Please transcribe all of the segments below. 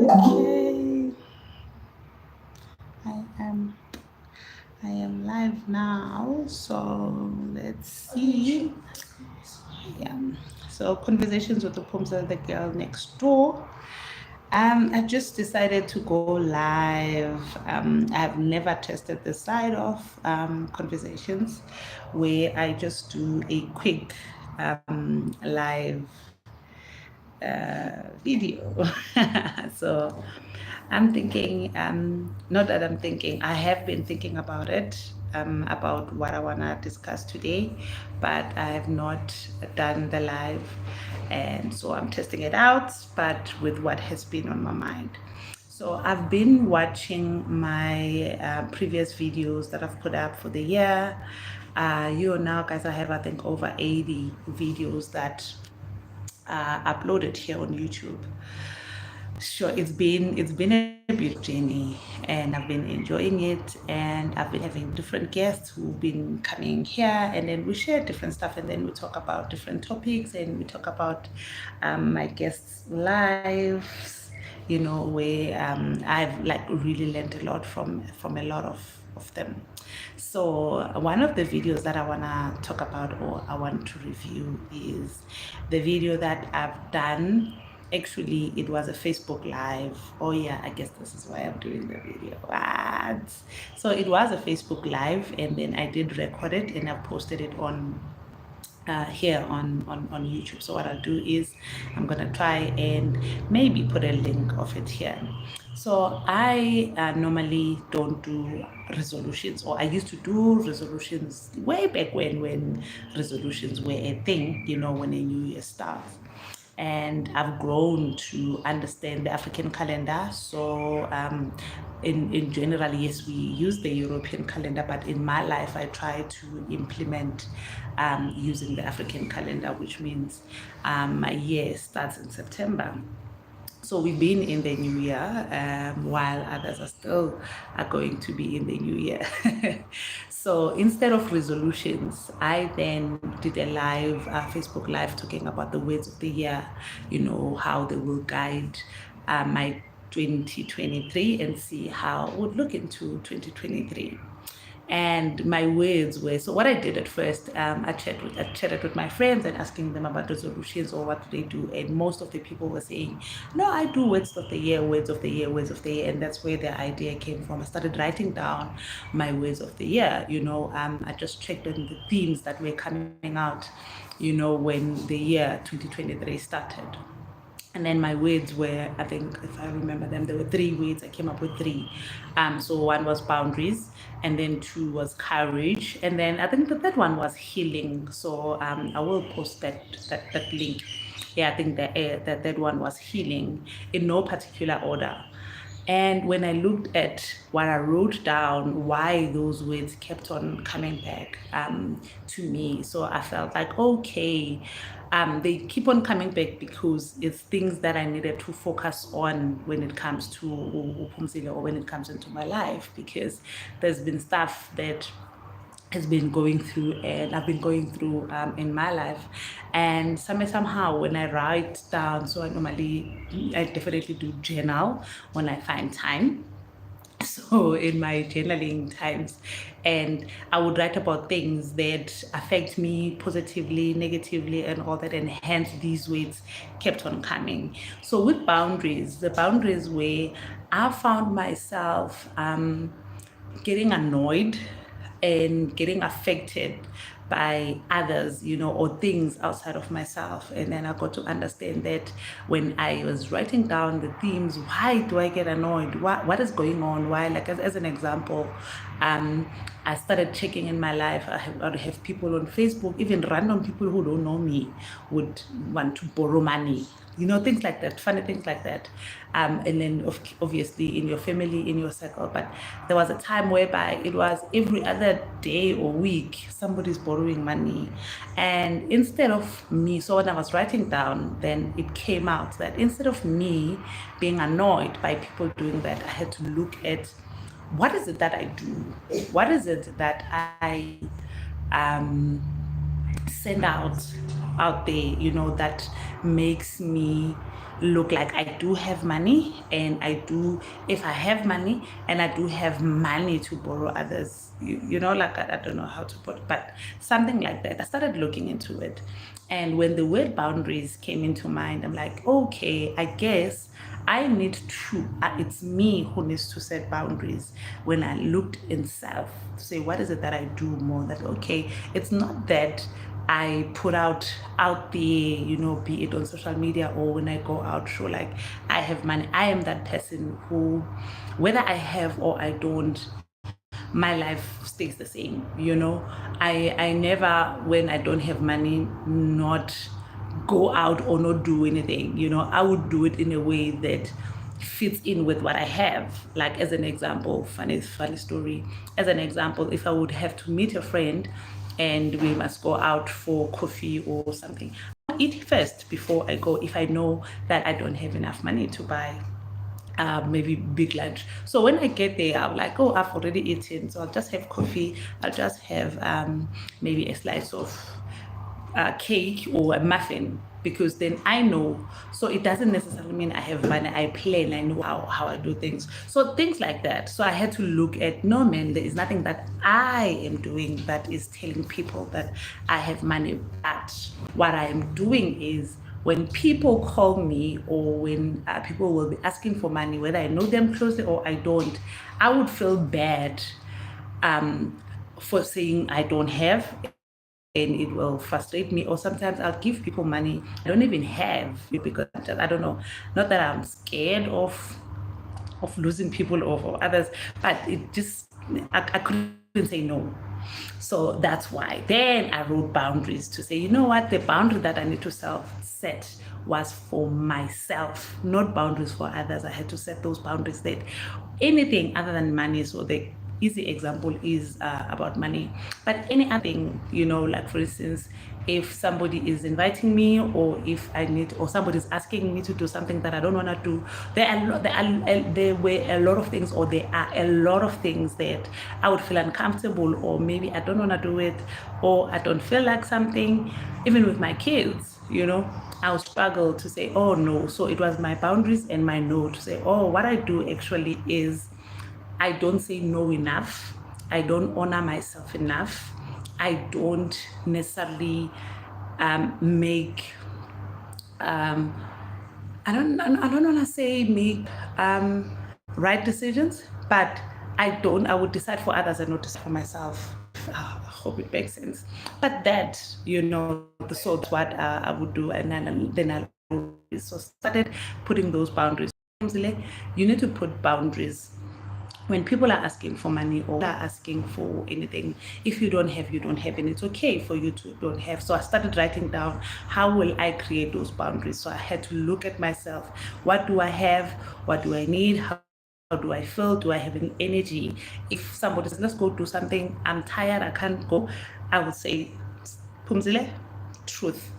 Okay, I am I am live now, so let's see. Yeah. So conversations with the Phumzile, the girl next door. I just decided to go live. I've never tested this side of conversations where I just do a quick live video. So I'm thinking, not that I'm thinking, I have been thinking about it, about what I want to discuss today, but I have not done the live. And so I'm testing it out, but with what has been on my mind. So I've been watching my previous videos that I've put up for the year. You know, guys, I have, I think, over 80 videos that uploaded here on YouTube. Sure, it's been a beautiful journey, and I've been enjoying it, and I've been having different guests who've been coming here, and then we share different stuff, and then we talk about different topics, and we talk about my guests' lives, where I've like really learned a lot from a lot of them. So one of the videos that I want to talk about, or I want to review, is the video that I've done. Actually, it was a Facebook live. Oh yeah, I guess this is why I'm doing the video. What? So it was a Facebook live, and then I did record it and I posted it on here on YouTube. So what I'll do is I'm gonna try and maybe put a link of it here. So I normally don't do resolutions, or I used to do resolutions way back when resolutions were a thing, when a new year starts. And I've grown to understand the African calendar. So in general, yes, we use the European calendar, but in my life, I try to implement using the African calendar, which means my year starts in September. So we've been in the new year, while others are going to be in the new year. So instead of resolutions, I then did a live Facebook live talking about the words of the year, how they will guide my 2023, and see how it would look into 2023. And my words were, so what I did at first, I chatted with my friends and asking them about resolutions or what do they do, and most of the people were saying, no, I do words of the year, words of the year, words of the year. And that's where the idea came from. I started writing down my words of the year. I just checked on the themes that were coming out, when the year 2023 started. And then my words were, I think, if I remember them, there were 3 words. I came up with 3. So one was boundaries, and then 2 was courage, and then I think the third one was healing. So I will post that link. Yeah, I think that third one was healing, in no particular order. And when I looked at what I wrote down, why those words kept on coming back to me, so I felt like, okay, they keep on coming back because it's things that I needed to focus on when it comes to Phumzile, or when it comes into my life, because there's been stuff that has been going through, and I've been going through in my life. And somehow when I write down, so I definitely do journal when I find time. So in my journaling times, and I would write about things that affect me positively, negatively, and all that, and hence these words kept on coming. So with boundaries, the boundaries where I found myself getting annoyed and getting affected by others, or things outside of myself. And then I got to understand that when I was writing down the themes, why do I get annoyed? What is going on? Why? Like as an example, I started checking in my life. I have people on Facebook, even random people who don't know me, would want to borrow money, things like that, funny things like that. And then obviously in your family, in your circle. But there was a time whereby it was every other day or week, somebody's borrowing money. And instead of me, so when I was writing down, then it came out that instead of me being annoyed by people doing that, I had to look at, what is it that I do? What is it that I send out there, that makes me look like I do have money, and if I have money and I do have money to borrow others, like I don't know how to put it, but something like that. I started looking into it. And when the word boundaries came into mind, I'm like, okay, I guess I need to, it's me who needs to set boundaries. When I looked in self to say, what is it that I do more? That, okay, it's not that I put out there, be it on social media or when I go out, show like I have money. I am that person who, whether I have or I don't, my life stays the same. I never, when I don't have money, not go out or not do anything. I would do it in a way that fits in with what I have. Like, as an example, funny story, as an example, if I would have to meet a friend and we must go out for coffee or something, I'll eat first before I go, if I know that I don't have enough money to buy maybe big lunch. So when I get there, I'm like, oh, I've already eaten, so I'll just have coffee. I'll just have maybe a slice of cake or a muffin, because then I know. So it doesn't necessarily mean I have money. I plan, I know how I do things. So things like that. So I had to look at, no, man, there is nothing that I am doing that is telling people that I have money. But what I am doing is, when people call me, or when people will be asking for money, whether I know them closely or I don't, I would feel bad for saying I don't have, and it will frustrate me. Or sometimes I'll give people money I don't even have, because I don't know, not that I'm scared of losing people or others, but it just, I couldn't say no. So that's why then I wrote boundaries to say, you know what, the boundary that I need to set was for myself, not boundaries for others. I had to set those boundaries that anything other than money, so the easy example is about money, but any other thing, like for instance, if somebody is inviting me, or if I need, or somebody's asking me to do something that I don't want to do, there were a lot of things, or there are a lot of things that I would feel uncomfortable, or maybe I don't want to do it, or I don't feel like something. Even with my kids, I would struggle to say, oh no. So it was my boundaries and my no to say, oh, what I do actually is, I don't say no enough. I don't honor myself enough. I don't necessarily make, I don't want to say make right decisions, but I would decide for others and not decide for myself. I hope it makes sense. But that, so that's what I would do. And then I so started putting those boundaries. You need to put boundaries when people are asking for money or are asking for anything. If you don't have, you don't have, and it's okay for you to don't have. So I started writing down, how will I create those boundaries? So I had to look at myself. What do I have? What do I need? How do I feel? Do I have any energy? If somebody says, let's go do something, I'm tired, I can't go, I would say, Phumzile, truth.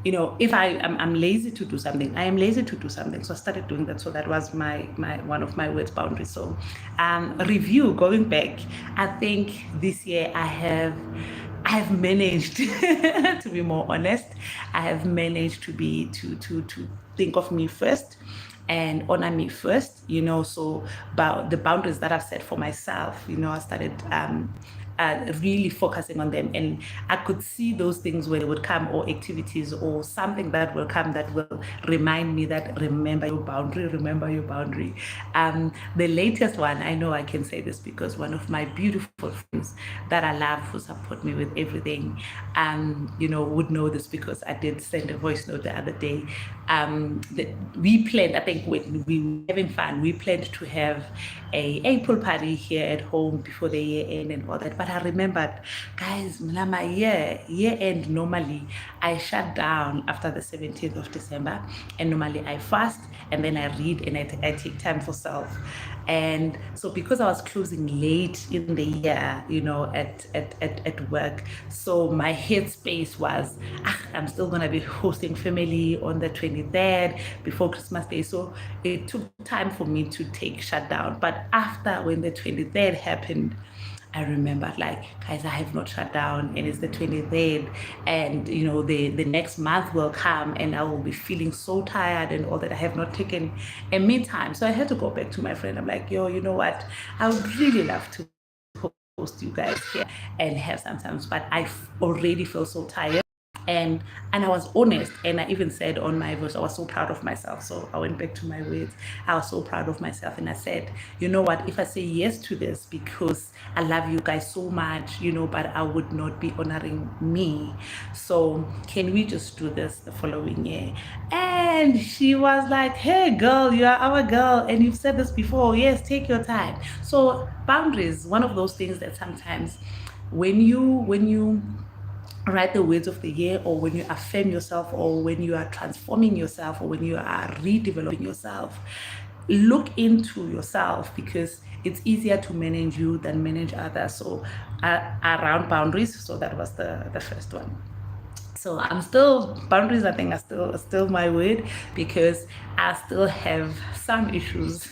If I'm lazy to do something, I am lazy to do something. So I started doing that. So that was my one of my words, boundaries. So review, going back, I think this year I have managed to be more honest. I have managed to be to think of me first and honor me first, so about the boundaries that I've set for myself. I started really focusing on them, and I could see those things where they would come, or activities or something that will come that will remind me that remember your boundary. The latest one, I know I can say this because one of my beautiful friends that I love, who support me with everything, would know this, because I did send a voice note the other day. We planned, I think when we were having fun, we planned to have a pool party here at home before the year end and all that. But I remembered, guys, my year end, normally I shut down after the 17th of December, and normally I fast, and then I read, and I take time for self. And so because I was closing late in the year, at work, so my headspace was, I'm still going to be hosting family on the 23rd before Christmas Day. So it took time for me to take shutdown. But after, when the 23rd happened, I remember, like, guys, I have not shut down, and it's the 23rd, and the next month will come, and I will be feeling so tired and all that. I have not taken a me time, so I had to go back to my friend. I'm like, yo, you know what? I would really love to host you guys here and have some times, but I already feel so tired. and and I was honest, and I even said on my voice, I was so proud of myself. So I went back to my words. I was so proud of myself, and I said, you know what, if I say yes to this because I love you guys so much, but I would not be honoring me. So can we just do this the following year? And she was like, hey girl, you are our girl, and you've said this before. Yes, take your time. So boundaries, one of those things that sometimes when you write the words of the year, or when you affirm yourself, or when you are transforming yourself, or when you are redeveloping yourself, look into yourself, because it's easier to manage you than manage others. So around boundaries, so that was the first one. So I'm still, boundaries I think are still my word, because I still have some issues.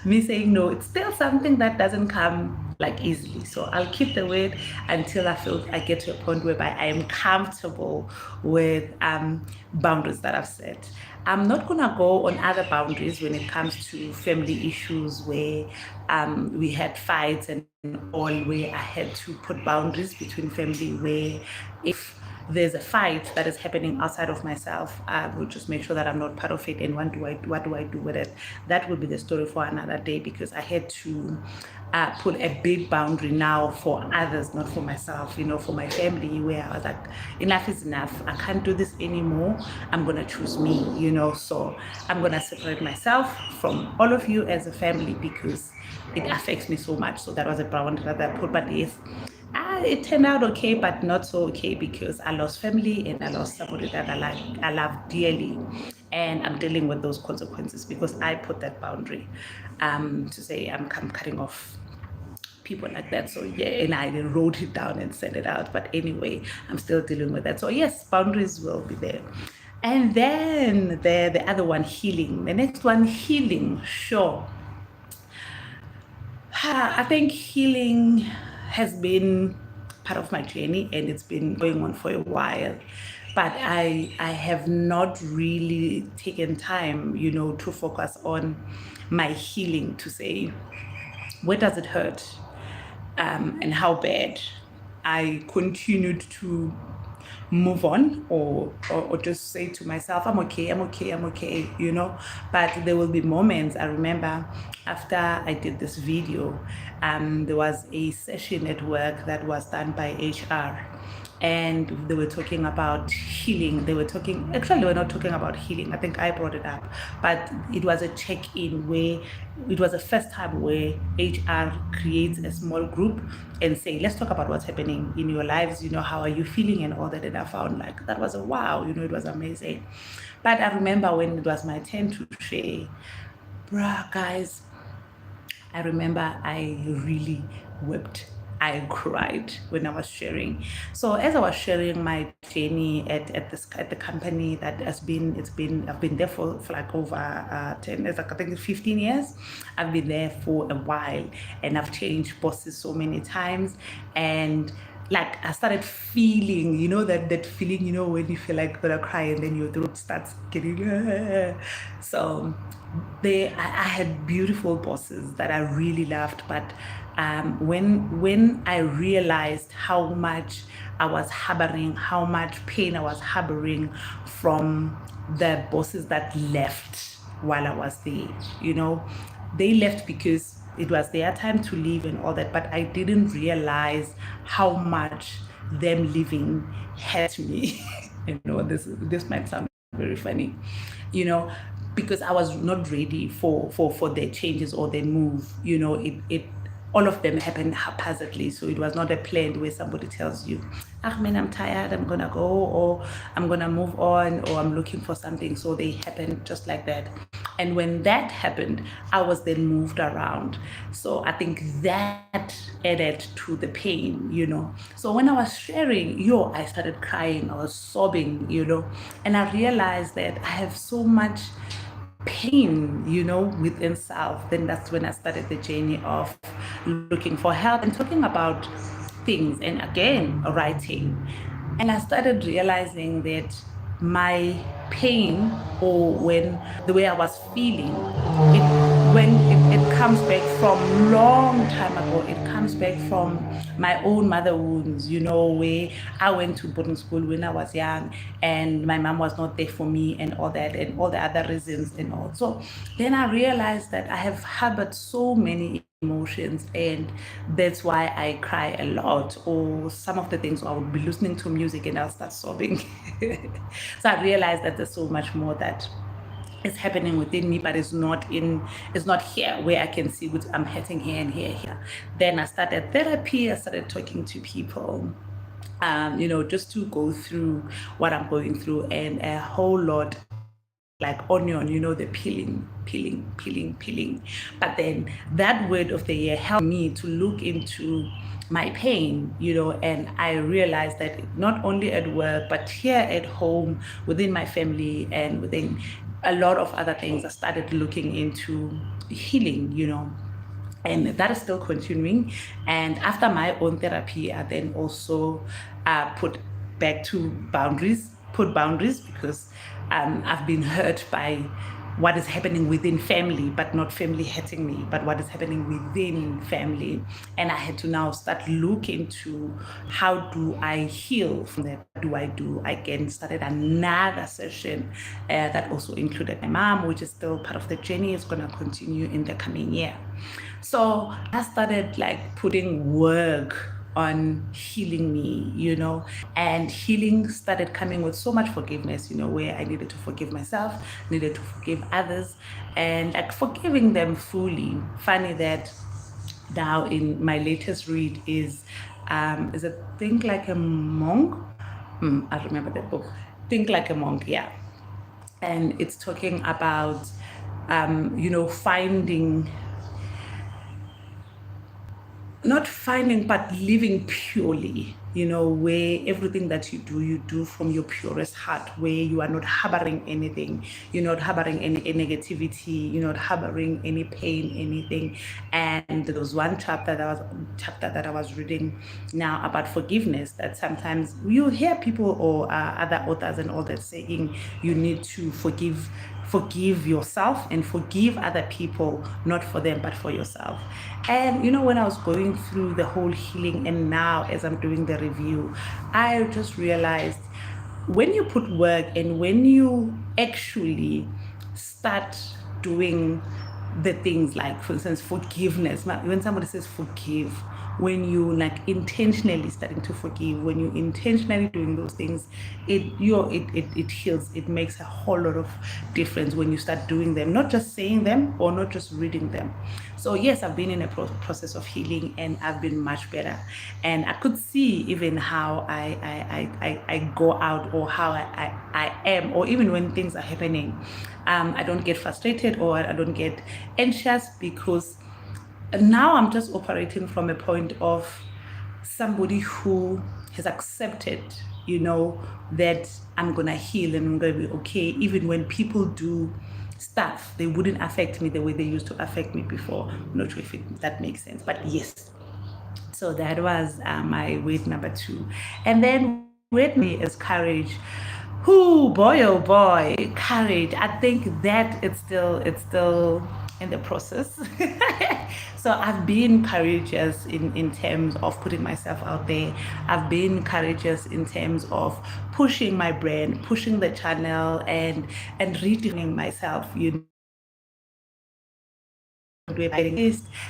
Me saying no, it's still something that doesn't come like easily. So I'll keep the word until I get to a point whereby I am comfortable with boundaries that I've set. I'm not gonna go on other boundaries when it comes to family issues where we had fights and all, where I had to put boundaries between family, where if there's a fight that is happening outside of myself, I will just make sure that I'm not part of it. And what do I do with it? That will be the story for another day, because I had to put a big boundary now for others, not for myself, for my family, where I was like, enough is enough. I can't do this anymore. I'm going to choose me, so I'm going to separate myself from all of you as a family, because it affects me so much. So that was a boundary that I put. But yes, it turned out okay, but not so okay, because I lost family and I lost somebody that I love dearly, and I'm dealing with those consequences because I put that boundary to say I'm cutting off people like that. So yeah, and I wrote it down and sent it out. But anyway, I'm still dealing with that. So yes, boundaries will be there. And then the other one, healing. The next one, healing. Sure. I think healing has been part of my journey, and it's been going on for a while. But I have not really taken time, to focus on my healing, to say, where does it hurt, and how bad. I continued to move on, or just say to myself, I'm okay, I'm okay, I'm okay, but there will be moments. I remember after I did this video, there was a session at work that was done by HR, and they were talking about healing. They were not talking about healing. I think I brought it up, but it was a check-in where it was the first time where HR creates a small group and say, let's talk about what's happening in your lives, how are you feeling and all that. And I found like that was a wow, it was amazing. But I remember when it was my turn to share, bruh, guys, I remember I really wept. I cried when I was sharing. So as I was sharing my journey at the company that I've been there for like over 10 years, like I think 15 years. I've been there for a while, and I've changed bosses so many times, and like I started feeling, that feeling, when you feel like you're gonna cry and then your throat starts getting so I had beautiful bosses that I really loved, but when I realized how much I was harboring, how much pain I was harboring from the bosses that left while I was there, they left because it was their time to leave and all that, but I didn't realize how much them leaving hurt me. This might sound very funny, because I was not ready for their changes or their move. It all of them happened haphazardly. So it was not a plan where somebody tells you, man, I'm tired, I'm gonna go, or I'm gonna move on, or I'm looking for something. So they happened just like that. And when that happened, I was then moved around. So I think that added to the pain, So when I was sharing, I started crying, I was sobbing, and I realized that I have so much pain, within self. Then that's when I started the journey of looking for help and talking about things, and again writing. And I started realizing that my pain, or when the way I was feeling, it comes back from long time ago. It comes back from my own mother wounds, where I went to boarding school when I was young, and my mom was not there for me, and all that, and all the other reasons and all. So then I realized that I have harbored so many emotions, and that's why I cry a lot, or some of the things I would be listening to music and I'll start sobbing. So I realized that there's so much more that is happening within me, but it's not here where I can see what I'm hurting here and here. Then I started therapy. I started talking to people, just to go through what I'm going through, and a whole lot like onion, the peeling. But then that word of the year helped me to look into my pain, and I realized that not only at work, but here at home, within my family, and within a lot of other things, I started looking into healing, and that is still continuing. And after my own therapy, I then also put boundaries, because I've been hurt by what is happening within family, but not family hurting me, but what is happening within family. And I had to now start looking to how do I heal from that? What do I do? I again started another session that also included my mom, which is still part of the journey. It's going to continue in the coming year. So I started like putting work on healing me, and healing started coming with so much forgiveness, where I needed to forgive myself, needed to forgive others, and like forgiving them fully. Funny that now in my latest read is it Think Like a Monk? I remember that book. Think Like a Monk, yeah. And it's talking about finding not finding, but living purely, where everything that you do from your purest heart, where you are not harboring anything, you're not harboring any negativity, you're not harboring any pain, anything. And there was one chapter that I was reading now about forgiveness, that sometimes you hear people or other authors and all that saying you need to forgive yourself and forgive other people, not for them but for yourself. And when I was going through the whole healing, and now as I'm doing the review, I just realized when you put work and when you actually start doing the things, like for instance forgiveness, when somebody says forgive, when you like intentionally starting to forgive, when you intentionally doing those things, it heals. It makes a whole lot of difference when you start doing them, not just saying them or not just reading them. So yes, I've been in a process of healing, and I've been much better. And I could see even how I go out, or how I am, or even when things are happening, I don't get frustrated or I don't get anxious, because now I'm just operating from a point of somebody who has accepted, that I'm gonna heal and I'm gonna be okay, even when people do stuff, they wouldn't affect me the way they used to affect me before. I'm not sure if that makes sense, but yes. So that was my weight number 2. And then weight me is courage. Oh boy, courage. I think that it's still in the process. So I've been courageous in terms of putting myself out there. I've been courageous in terms of pushing my brand, pushing the channel, and redefining myself,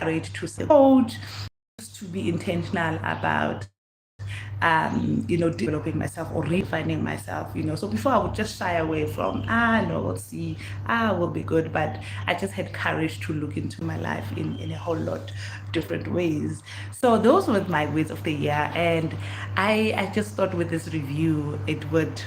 courage to support, to be intentional about developing myself or refining myself, So before I would just shy away from, no, we'll see, we'll be good. But I just had courage to look into my life in a whole lot different ways. So those were my words of the year. And I just thought with this review, it would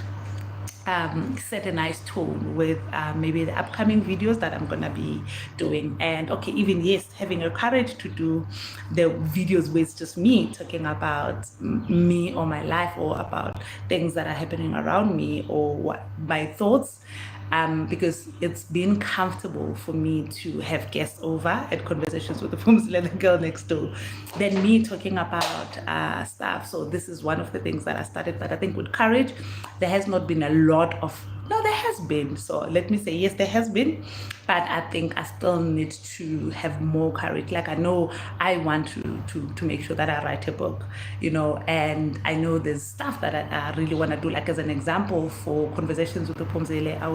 set a nice tone with maybe the upcoming videos that I'm gonna be doing. And okay, even yes, having a courage to do the videos where it's just me talking about me or my life, or about things that are happening around me, or what my thoughts. because it's been comfortable for me to have guests over at Conversations with the Phumzile, the girl next door, than me talking about stuff. So this is one of the things that I started. But I think with courage, there has not been a lot of, no, there has been. So let me say, yes, there has been, but I think I still need to have more courage. Like I know I want to make sure that I write a book, and I know there's stuff that I really want to do. Like as an example, for Conversations with the Phumzile, I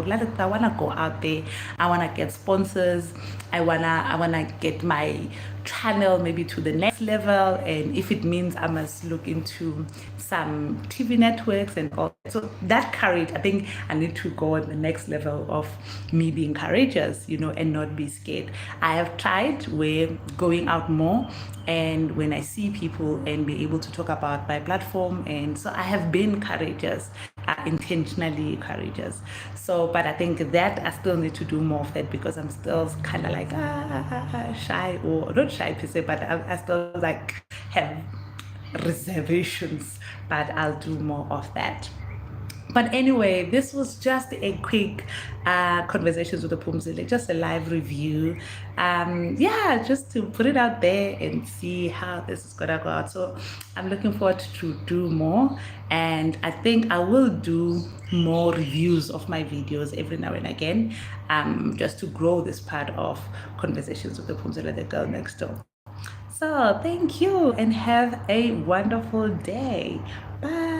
want to go out there. I want to get sponsors. I wanna get my channel maybe to the next level, and if it means I must look into some TV networks and all. So that courage, I think I need to go on the next level of me being courageous, and not be scared. I have tried with going out more, and when I see people and be able to talk about my platform, and so I have been courageous, intentionally courageous. So, but I think that I still need to do more of that, because I'm still kind of like shy, or not shy per se, but I still like have reservations, but I'll do more of that. But anyway, this was just a quick Conversations with the Phumzile, just a live review. Yeah, just to put it out there and see how this is gonna go out. So I'm looking forward to do more, and I think I will do more reviews of my videos every now and again, just to grow this part of Conversations with the Phumzile, the girl next door. So thank you and have a wonderful day. Bye.